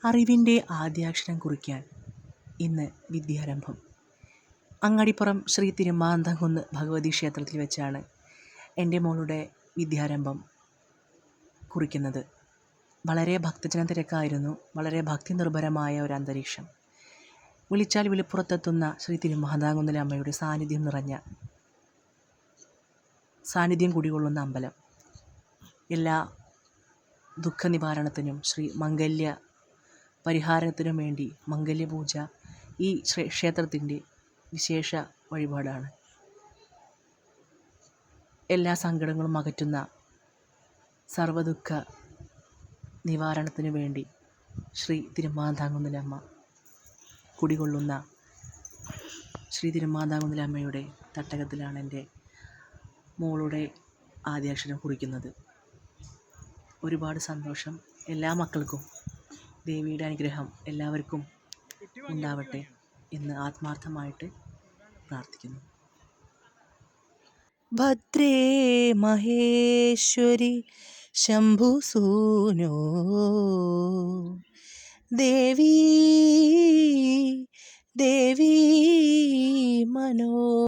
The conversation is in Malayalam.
അറിവിൻ്റെ ആദ്യാക്ഷരം കുറിക്കാൻ ഇന്ന് വിദ്യാരംഭം. അങ്ങാടിപ്പുറം ശ്രീ തിരുമാന്താംകുന്ന് ഭഗവതി ക്ഷേത്രത്തിൽ വെച്ചാണ് എൻ്റെ മോളുടെ വിദ്യാരംഭം കുറിക്കുന്നത്. വളരെ ഭക്തജന തിരക്കായിരുന്നു. വളരെ ഭക്തി നിർഭരമായ ഒരു അന്തരീക്ഷം. വിളിച്ചാൽ വിളിപ്പുറത്തെത്തുന്ന ശ്രീ തിരുമാന്താംകുന്നിലെ അമ്മയുടെ സാന്നിധ്യം കുടികൊള്ളുന്ന അമ്പലം. എല്ലാ ദുഃഖ നിവാരണത്തിനും മംഗല്യ പരിഹാരത്തിനും വേണ്ടി മംഗല്യപൂജ ഈ ക്ഷേത്രത്തിൻ്റെ വിശേഷ വഴിപാടാണ്. എല്ലാ സങ്കടങ്ങളും അകറ്റുന്ന സർവ്വദുഃഖ നിവാരണത്തിനു വേണ്ടി ശ്രീ തിരുമാന്താംകുന്നിലെ അമ്മ കുടികൊള്ളുന്ന ശ്രീ തിരുമാന്താംകുന്നിലെ അമ്മയുടെ തട്ടകത്തിലാണ് എൻ്റെ മോളുടെ ആദ്യാക്ഷരം കുറിക്കുന്നത്. ഒരുപാട് സന്തോഷം. എല്ലാ മക്കൾക്കും ദേവിയുടെ അനുഗ്രഹം എല്ലാവർക്കും ഉണ്ടാവട്ടെ എന്ന് ആത്മാർത്ഥമായിട്ട് പ്രാർത്ഥിക്കുന്നു. ഭദ്രേ മഹേശ്വരി ശംഭുസൂനോ ദേവീ മനോ